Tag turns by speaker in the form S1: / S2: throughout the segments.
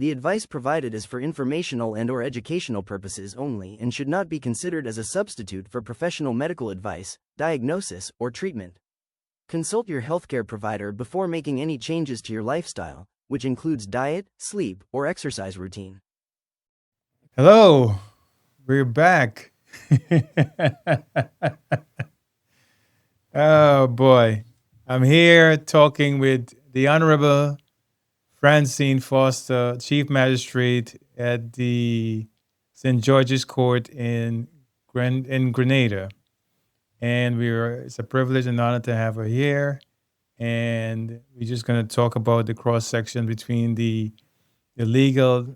S1: The advice provided is for informational and/or educational purposes only and should not be considered as a substitute for professional medical advice, diagnosis, or treatment. Consult your healthcare provider before making any changes to your lifestyle, which includes diet, sleep, or exercise routine.
S2: Hello, we're back. Oh boy, I'm here talking with the Honorable Francine Foster, Chief Magistrate at the St. George's Court in Grenada, and it's a privilege and honor to have her here. And we're just going to talk about the cross section between the legal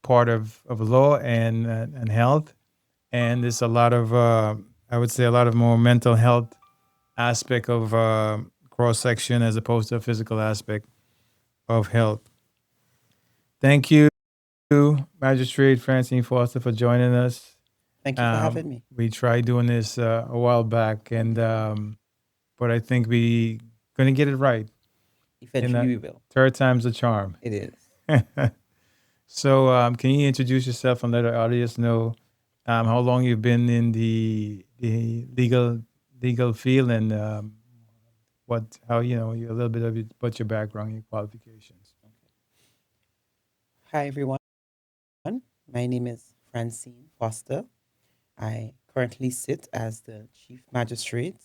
S2: part of law and health, and there's a lot of I would say a lot of more mental health aspect of cross section as opposed to a physical aspect of health. Thank you, Magistrate Francine Foster, for joining us.
S3: Thank you for having me.
S2: We tried doing this a while back, and but I think we gonna get it right.
S3: Eventually, we will.
S2: Third time's a charm.
S3: It is.
S2: So, can you introduce yourself and let our audience know how long you've been in the legal field and how a little bit about your background, your qualifications.
S3: Hi, everyone. My name is Francine Foster. I currently sit as the Chief Magistrate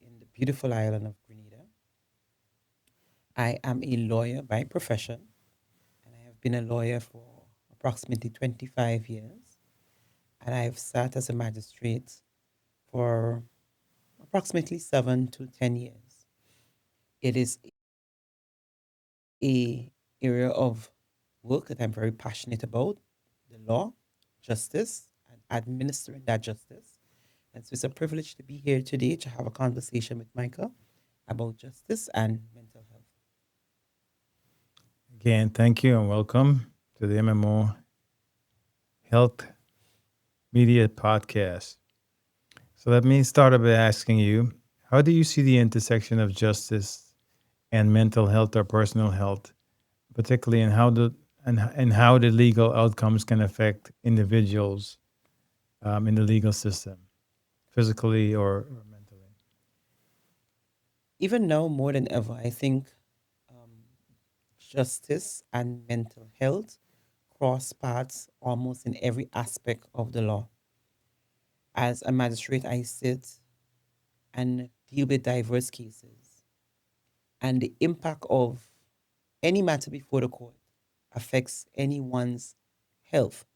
S3: in the beautiful island of Grenada. I am a lawyer by profession, and I have been a lawyer for approximately 25 years. And I have sat as a magistrate for approximately 7 to 10 years. It is a area of work that I'm very passionate about, the law, justice, and administering that justice. And so it's a privilege to be here today to have a conversation with Micah about justice and mental health.
S2: Again, thank you and welcome to the MMO Health Media Podcast. So let me start by asking you, how do you see the intersection of justice and mental health or personal health, particularly in how the legal outcomes can affect individuals in the legal system, physically or mentally?
S3: Even now, more than ever, I think justice and mental health cross paths almost in every aspect of the law. As a magistrate, I sit and deal with diverse cases, and the impact of any matter before the court affects anyone's health,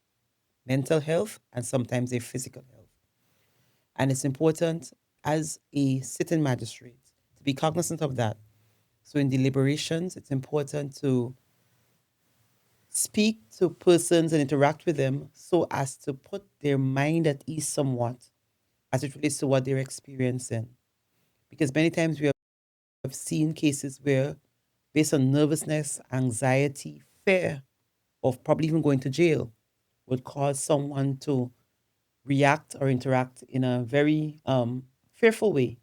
S3: mental health, and sometimes their physical health. And it's important as a sitting magistrate to be cognizant of that. So in deliberations, it's important to speak to persons and interact with them so as to put their mind at ease somewhat as it relates to what they're experiencing. Because many times we have seen cases where, based on nervousness, anxiety, fear of probably even going to jail, would cause someone to react or interact in a very fearful way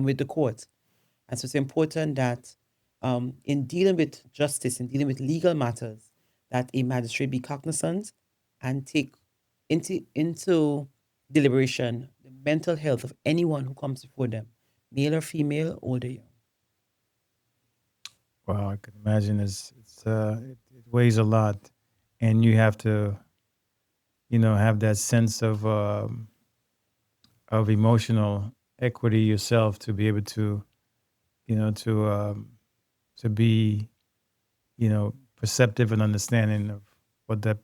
S3: with the court. And so it's important that in dealing with justice, in dealing with legal matters, that a magistrate be cognizant and take into deliberation the mental health of anyone who comes before them, male or female, old or young.
S2: Wow, I can imagine it weighs a lot, and you have to, have that sense of emotional equity yourself to be able to, to be, perceptive and understanding of what that,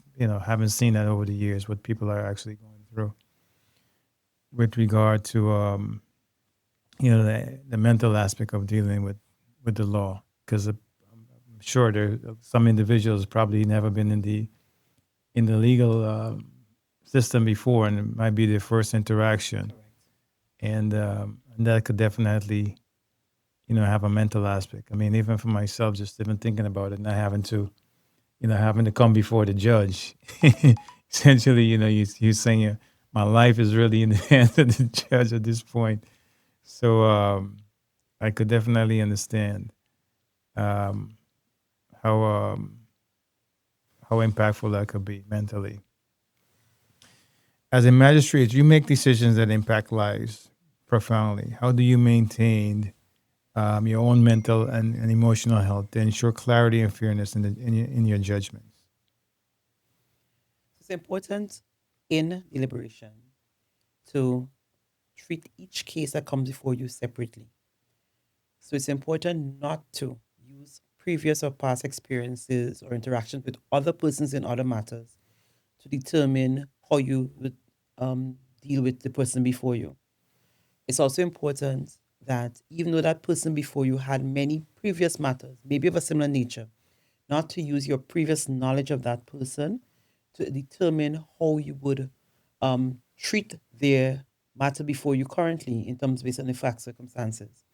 S2: having seen that over the years, what people are actually going through with regard to, the mental aspect of dealing with the law, because I'm sure there some individuals probably never been in the legal system before, and it might be their first interaction, and that could definitely, have a mental aspect. I mean, even for myself, just even thinking about it, not having to, having to come before the judge. Essentially, you saying my life is really in the hands of the judge at this point. So I could definitely understand how how impactful that could be mentally. As a magistrate, you make decisions that impact lives profoundly. How do you maintain your own mental and emotional health to ensure clarity and fairness in your judgments?
S3: It's important in deliberation to treat each case that comes before you separately. So it's important not to use previous or past experiences or interactions with other persons in other matters to determine how you would deal with the person before you. It's also important that even though that person before you had many previous matters, maybe of a similar nature, not to use your previous knowledge of that person to determine how you would treat their matter before you currently in terms based on the facts circumstances.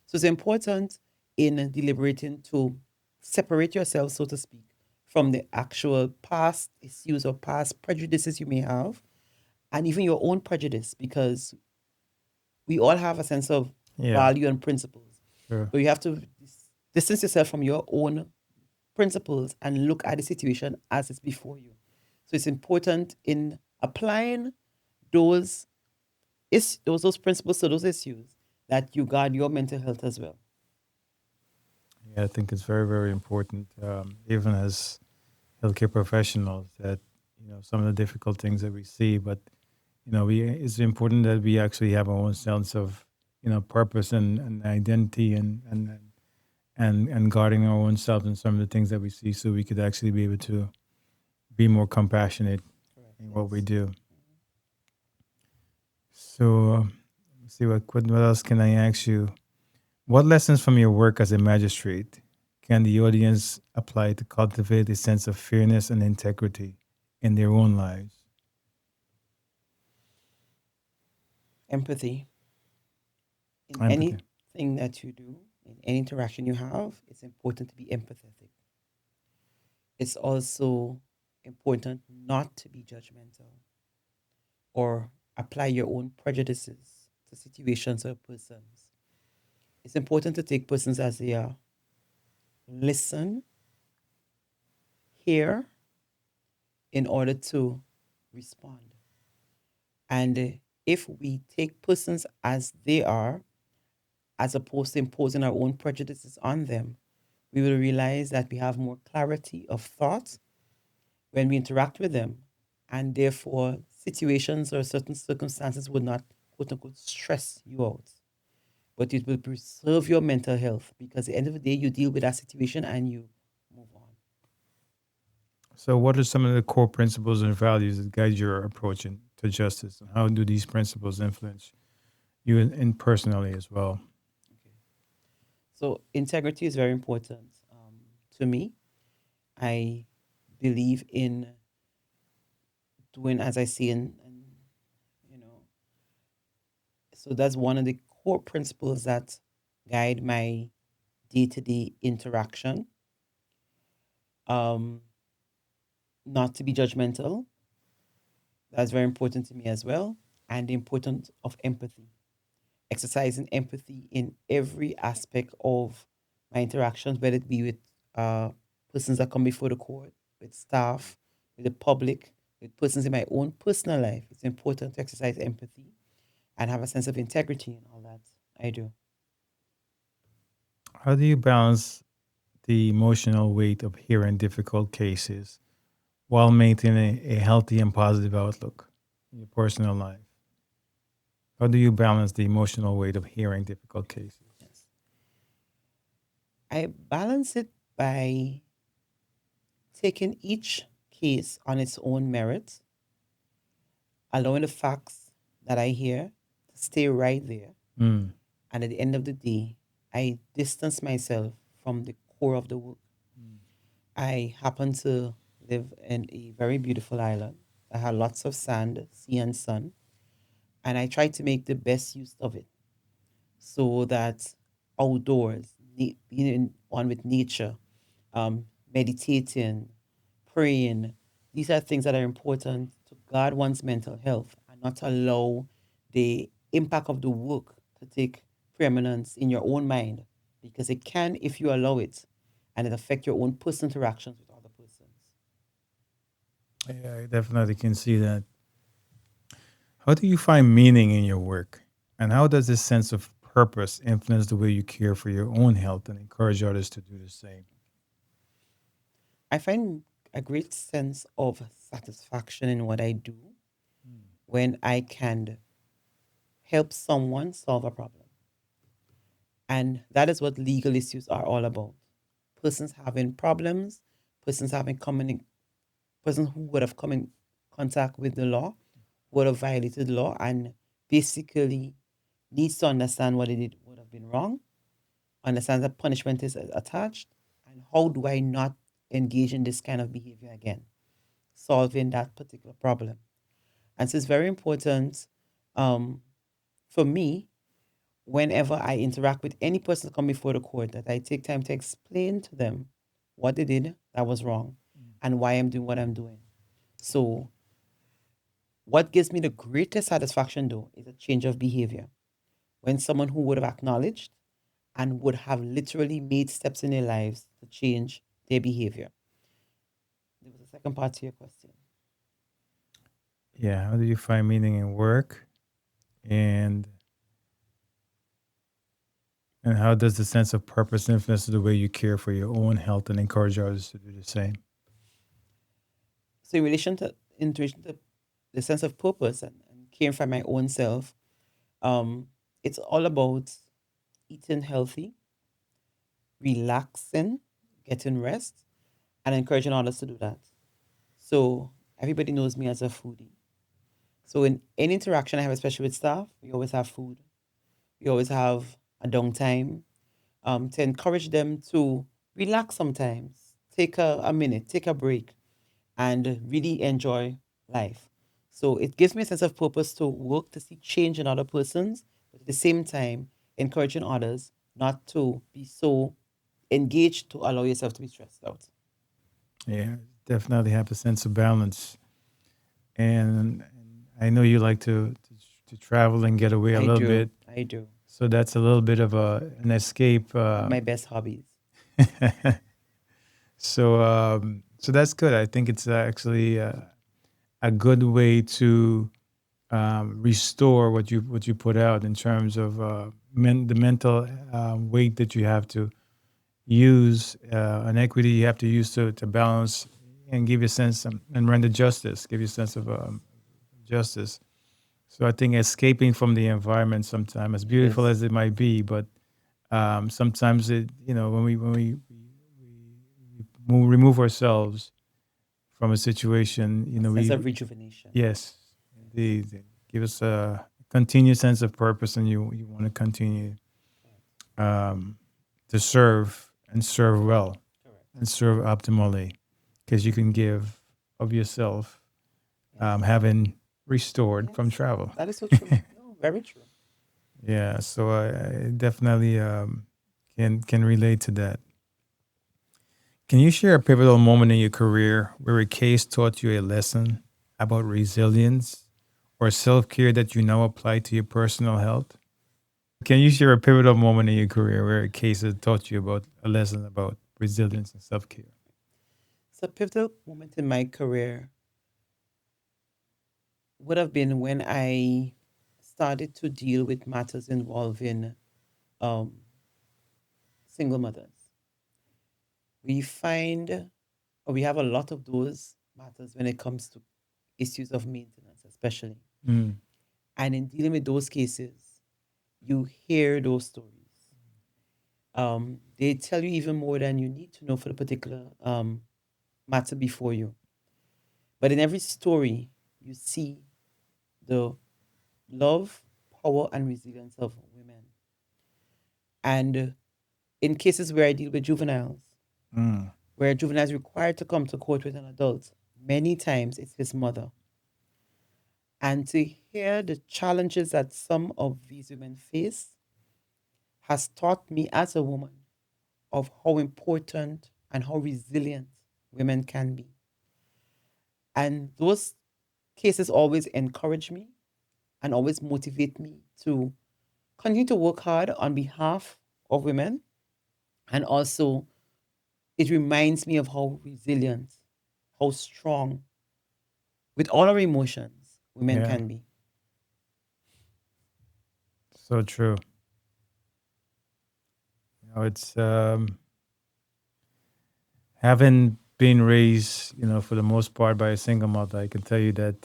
S3: So it's important in deliberating to separate yourself, so to speak, from the actual past issues or past prejudices you may have, and even your own prejudice, because we all have a sense of
S2: Yeah,
S3: value and principles.
S2: sure.
S3: But you have to distance yourself from your own principles and look at the situation as it's before you. So it's important in applying those those principles to those issues that you guard your mental health as well.
S2: Yeah, I think it's very, very important, even as healthcare professionals, that some of the difficult things that we see, but we it's important that we actually have our own sense of purpose and identity and guarding our own selves and some of the things that we see, so we could actually be able to be more compassionate
S3: Correct.
S2: in what we
S3: Yes.
S2: do. So, let me see what else can I ask you? What lessons from your work as a magistrate can the audience apply to cultivate a sense of fairness and integrity in their own lives?
S3: Empathy in
S2: Empathy.
S3: anything that you do, in any interaction you have, it's important to be empathetic. It's also important not to be judgmental or apply your own prejudices to situations or persons. It's important to take persons as they are, listen, hear in order to respond. And if we take persons as they are, as opposed to imposing our own prejudices on them, we will realize that we have more clarity of thought when we interact with them. And therefore, situations or certain circumstances would not, quote unquote, stress you out. But it will preserve your mental health because at the end of the day, you deal with that situation and you move on.
S2: So, what are some of the core principles and values that guide your approach to justice? And how do these principles influence you in personally as well?
S3: Okay. So, integrity is very important to me. I believe in doing as I see, and you know, so that's one of the core principles that guide my day-to-day interaction. Um, not to be judgmental. That's very important to me as well. And the importance of empathy. Exercising empathy in every aspect of my interactions, whether it be with uh, persons that come before the court, with staff, with the public, with persons in my own personal life. It's important to exercise empathy and have a sense of integrity in all that I do.
S2: How do you balance the emotional weight of hearing difficult cases while maintaining a healthy and positive outlook in your personal life? How do you balance the emotional weight of hearing difficult cases?
S3: Yes. I balance it by taking each case on its own merit, allowing the facts that I hear to stay right there.
S2: Mm.
S3: And at the end of the day, I distance myself from the core of the work. I happen to live in a very beautiful island that has lots of sand, sea, and sun. And I try to make the best use of it so that outdoors, being on with nature, meditating, praying, these are things that are important to guard one's mental health and not allow the impact of the work to take preeminence in your own mind because it can if you allow it and it affect your own personal interactions with other persons.
S2: Yeah, I definitely can see that. How do you find meaning in your work? And how does this sense of purpose influence the way you care for your own health and encourage others to do the same?
S3: I find a great sense of satisfaction in what I do when I can help someone solve a problem. And that is what legal issues are all about. Persons having problems, persons having common, persons who would have come in contact with the law, would have violated the law, and basically needs to understand what it did would have been wrong, understand that punishment is attached, and how do I not engage in this kind of behavior again, solving that particular problem. And so it's very important um, for me whenever I interact with any person come before the court that I take time to explain to them what they did that was wrong and why I'm doing what I'm doing. So what gives me the greatest satisfaction though is a change of behavior. When someone who would have acknowledged and would have literally made steps in their lives to change their behavior. There was a second part to your question.
S2: Yeah, how do you find meaning in work? And and how does the sense of purpose influence the way you care for your own health and encourage others to do the same?
S3: So in relation to the sense of purpose and caring for my own self, um, it's all about eating healthy, relaxing, getting rest, and encouraging others to do that. So everybody knows me as a foodie. So in any interaction I have, especially with staff, we always have food. We always have a downtime to encourage them to relax sometimes, take a minute, take a break, and really enjoy life. So it gives me a sense of purpose to work to see change in other persons, but at the same time, encouraging others not to be so engaged to allow yourself to be stressed out.
S2: Yeah, definitely have a sense of balance. And I know you like to travel and get away a
S3: I
S2: little
S3: do.
S2: bit.
S3: I do.
S2: So that's a little bit of an escape.
S3: One of my best hobbies.
S2: So that's good. I think it's actually a good way to restore what you put out in terms of the mental weight that you have to use, an equity you have to use to balance and give you a sense and render justice, give you a sense of justice. So I think escaping from the environment sometimes, as beautiful
S3: Yes.
S2: as it might be, but sometimes when we remove ourselves from a situation,
S3: A sense
S2: we
S3: of rejuvenation.
S2: yes, indeed, give us a continued sense of purpose, and you want to continue um, to serve and serve well
S3: Correct.
S2: and serve optimally, because you can give of yourself,
S3: Yes.
S2: having restored from
S3: Yes.
S2: travel.
S3: That is so true. No, very true.
S2: Yeah, so I definitely can relate to that. Can you share a pivotal moment in your career where a case taught you a lesson about resilience or self care that you now apply to your personal health? Can you share a pivotal moment in your career where a case has taught you about a lesson about resilience and self care?
S3: So, a pivotal moment in my career would have been when I started to deal with matters involving um, single mothers. We find, or we have a lot of those matters when it comes to issues of maintenance, especially.
S2: Mm,
S3: And in dealing with those cases, you hear those stories. They tell you even more than you need to know for the particular matter before you. But in every story, you see the love, power, and resilience of women. And in cases where I deal with juveniles,
S2: mm,
S3: where a juvenile is required to come to court with an adult, many times it's his mother. And to hear the challenges that some of these women face has taught me as a woman of how important and how resilient women can be. And those cases always encourage me and always motivate me to continue to work hard on behalf of women. And also, it reminds me of how resilient, how strong, with all our emotions, women
S2: Yeah.
S3: can be.
S2: So true. It's having been raised, for the most part by a single mother. I can tell you that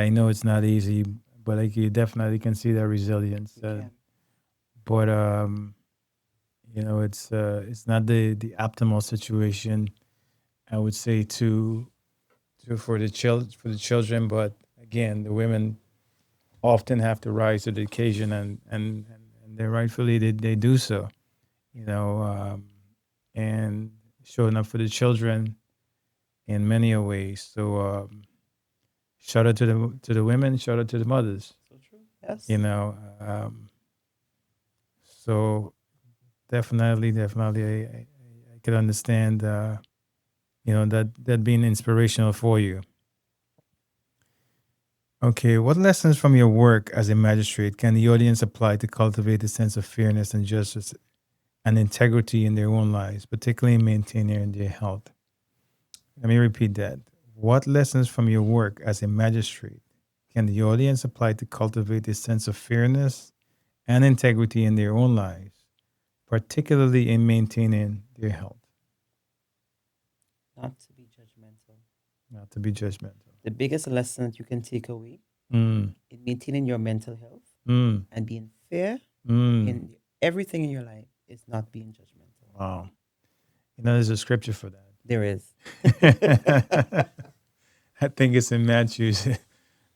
S2: I know it's not easy, but you definitely can see that resilience.
S3: You can.
S2: But it's not the optimal situation. I would say to for the children, but again, the women often have to rise to the occasion, and they rightfully they do so. You know, and showing up for the children in many a ways. So shout out to the women, shout out to the mothers.
S3: So true. Yes.
S2: You know, so definitely, I could understand. That being inspirational for you. Okay, what lessons from your work as a magistrate can the audience apply to cultivate a sense of fairness and justice and integrity in their own lives, particularly in maintaining their health? Let me repeat that. What lessons from your work as a magistrate can the audience apply to cultivate a sense of fairness and integrity in their own lives, particularly in maintaining their health?
S3: Not to be judgmental.
S2: Not to be judgmental.
S3: The biggest lesson that you can take away
S2: Mm,
S3: in maintaining your mental health
S2: mm,
S3: and being fair
S2: mm.
S3: in everything in your life is not being judgmental.
S2: Wow. There's a scripture for
S3: There is.
S2: that. I think it's in Matthew.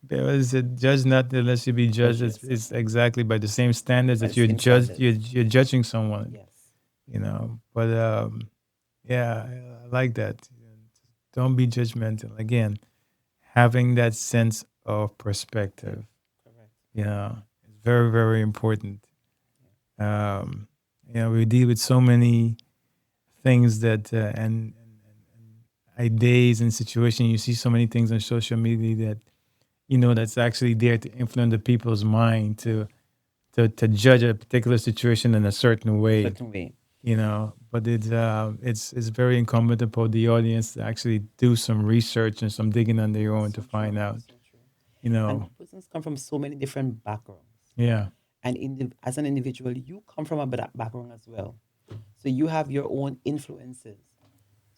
S2: There is a judge not unless you be judged. It's exactly by the same standards
S3: By
S2: that
S3: the
S2: you're
S3: same
S2: judged.
S3: standards.
S2: You're judging someone.
S3: Yes.
S2: But yeah, I like that. Don't be judgmental. Again, having that sense of perspective.
S3: Correct.
S2: It's very very important. We deal with so many things that ideas and situations. You see so many things on social media that that's actually there to influence the people's mind to judge a particular situation in a certain way.
S3: Certain way.
S2: But it's very incumbent upon the audience to actually do some research and some digging on their own to find out.
S3: So true.
S2: You
S3: And persons come from so many different backgrounds.
S2: Yeah.
S3: And as an individual, you come from a background as well. So you have your own influences.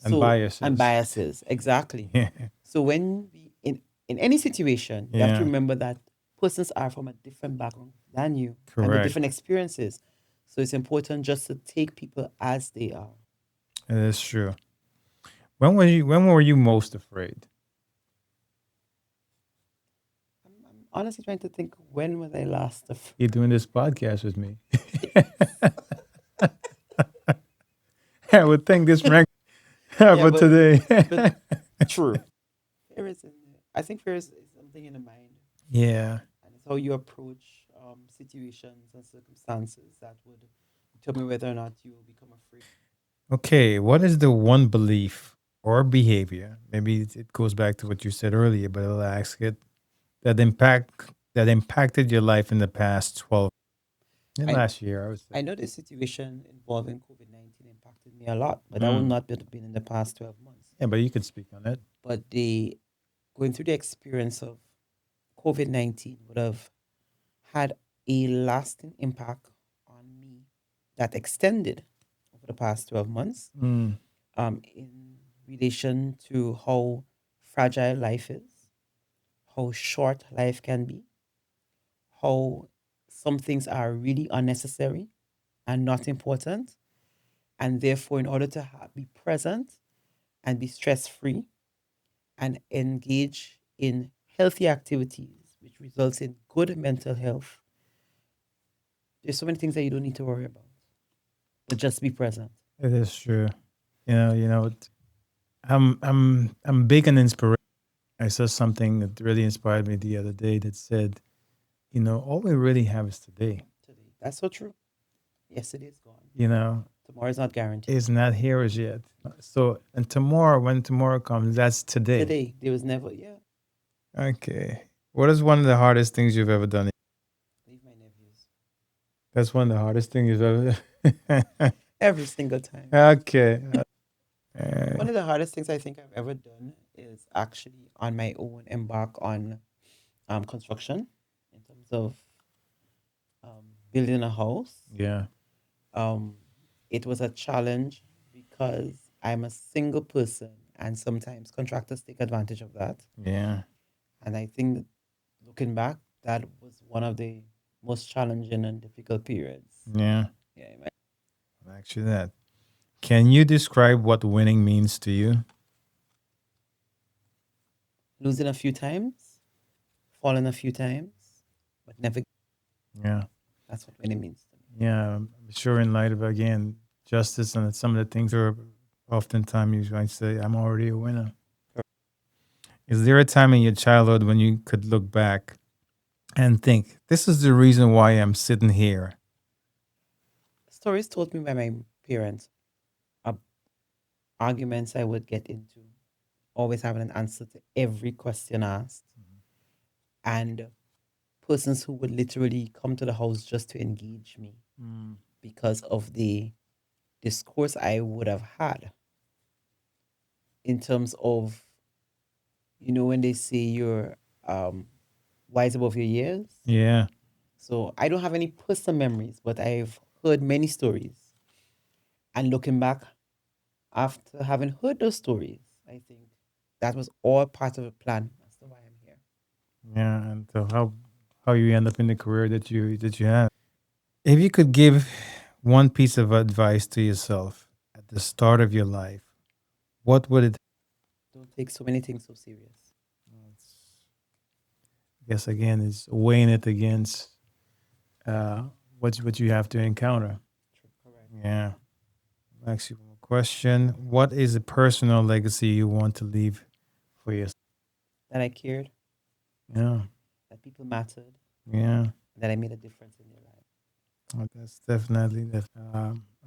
S2: And biases.
S3: And biases, exactly.
S2: Yeah.
S3: So when we in any situation, you have to
S2: Yeah.
S3: remember that persons are from a different background than you and with
S2: Correct.
S3: different experiences. So it's important just to take people as they are.
S2: That is true. When were you most afraid?
S3: I'm honestly trying to think, when was I last
S2: You're doing this podcast with me. I would think this rank but today.
S3: but true. Fear is I think fear is something in the mind.
S2: Yeah.
S3: And it's how you approach situations and circumstances that would determine whether or not you will become afraid.
S2: Okay, what is the one belief or behavior? Maybe it goes back to what you said earlier, but I'll ask it that impacted your life in the past 12 last year, I would say.
S3: I know the situation involving COVID-19 impacted me a lot, but that would not have been in the past 12 months.
S2: Yeah, but you could speak on it.
S3: But going through the experience of COVID-19 would have had a lasting impact on me that extended over the past 12 months
S2: Mm,
S3: in relation to how fragile life is, how short life can be, how some things are really unnecessary and not important. And therefore, in order to be present and be stress free and engage in healthy activities, which results in good mental health, there's so many things that you don't need to worry about, but just be present.
S2: it is true. I'm big on inspiration. I saw something that really inspired me the other day that said, all we really have is today.
S3: Today. That's so true. Yesterday is gone. Tomorrow is not guaranteed.
S2: It's not here as yet. So, and tomorrow, when tomorrow comes, that's today.
S3: Today. There was never, yeah.
S2: Okay. What is one of the hardest things you've ever done?
S3: Leave my nephews.
S2: That's one of the hardest things you've ever.
S3: Every single time.
S2: Okay.
S3: One of the hardest things I think I've ever done is actually on my own embark on construction in terms of building a house.
S2: Yeah.
S3: Um, it was a challenge because I'm a single person, and sometimes contractors take advantage of that.
S2: Yeah.
S3: And I think, looking back, that was one of the most challenging and difficult periods.
S2: Yeah.
S3: Yeah,
S2: Actually, that. Can you describe what winning means to you?
S3: losing a few times, falling a few times, but never.
S2: Yeah.
S3: That's what winning means to me.
S2: Yeah. I'm sure in light of, again, justice and some of the things are oftentimes you might say, I'm already a winner. Is there a time in your childhood when you could look back and think, this is the reason why I'm sitting here?
S3: Stories told me by my parents, uh, arguments I would get into, always having an answer to every question asked, and persons who would literally come to the house just to engage me because of the discourse I would have had in terms of, when they say you're wise above your years.
S2: Yeah.
S3: So I don't have any personal memories, but I've heard many stories. And looking back, after having heard those stories, I think that was all part of a plan as to why I'm here.
S2: Yeah. And so how you end up in the career that you have. If you could give one piece of advice to yourself at the start of your life, what would it?
S3: Don't take so many things so serious.
S2: I guess again is weighing it against uh, what you have to encounter.
S3: Correct.
S2: Yeah. Ask you one more question. What is a personal legacy you want to leave for yourself?
S3: That I cared,
S2: Yeah.
S3: that people mattered,
S2: Yeah.
S3: that I made a difference in their life.
S2: That's definitely that.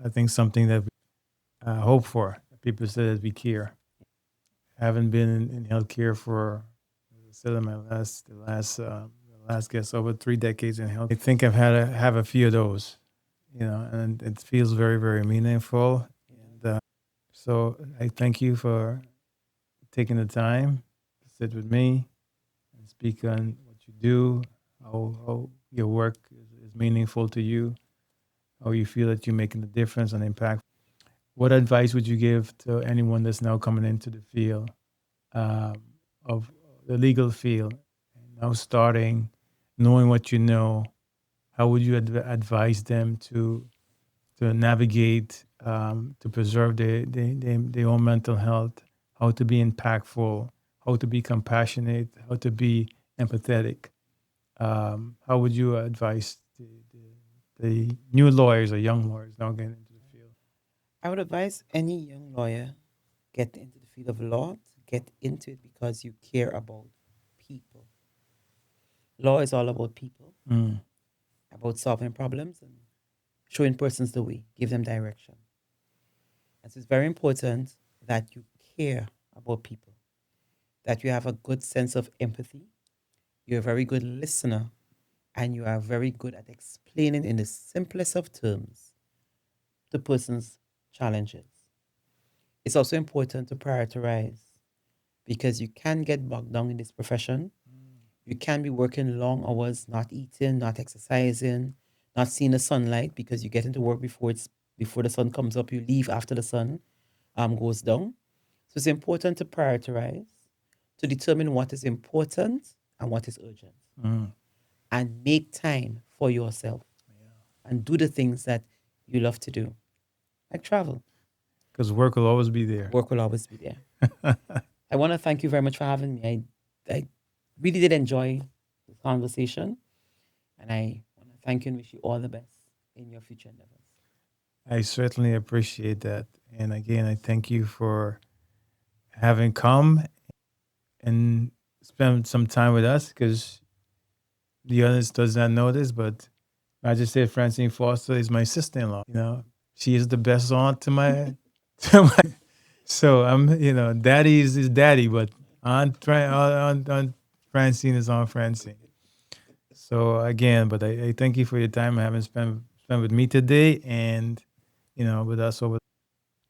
S2: I think something that we hope for. People say that we care. I haven't been in healthcare for, as I said in my last guess, over 3 decades in health. I think I've have a few of those, and it feels very, very meaningful. And so I thank you for taking the time to sit with me and speak on what you do, how your work is meaningful to you, how you feel that you're making a difference and impact. What advice would you give to anyone that's now coming into the field um, of the legal field, and now starting, knowing what you know? How would you advise them to navigate, to preserve their own mental health, how to be impactful, how to be compassionate, how to be empathetic? How would you advise the new lawyers or young lawyers now getting into the field?
S3: I would advise any young lawyer get into the field of law to get into it because you care about people. Law is all about people,
S2: Mm,
S3: about solving problems and showing persons the way, give them direction. And so it's very important that you care about people, that you have a good sense of empathy, you're a very good listener, and you are very good at explaining in the simplest of terms the person's challenges. It's also important to prioritize because you can get bogged down in this profession. You can be working long hours, not eating, not exercising, not seeing the sunlight because you get into work before the sun comes up. You leave after the sun goes down. So it's important to prioritize, to determine what is important and what is urgent,
S2: mm.
S3: and make time for yourself and do the things that you love to do, like travel.
S2: Because work will always be there.
S3: Work will always be there. I want to thank you very much for having me. I really did enjoy the conversation, and I want to thank you and wish you all the best in your future endeavors.
S2: I certainly appreciate that. And again, I thank you for having come and spend some time with us because the audience does not know this, but Magistrate Francine Foster is my sister-in-law. She is the best aunt to my, to my. So daddy is his daddy, but Aunt Francine is Aunt Francine. So again, but I thank you for your time having spent with me today, and with us over.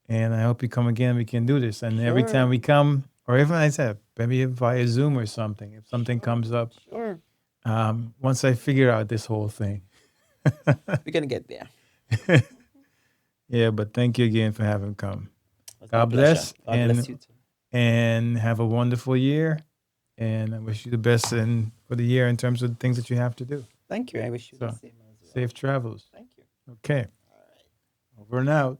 S2: And I hope you come again. We can do this. And every
S3: Sure.
S2: time we come, or even I said maybe via Zoom or something. If something comes up,
S3: Sure.
S2: once I figure out this whole thing.
S3: We're going to get there.
S2: Yeah, but thank you again for having come.
S3: It's my
S2: God
S3: pleasure.
S2: bless,
S3: God bless you too.
S2: and have a wonderful year. And I wish you the best for the year in terms of the things that you have to do.
S3: Thank you. I wish you the
S2: So,
S3: same as well.
S2: Safe travels.
S3: Thank you.
S2: Okay. Over and out.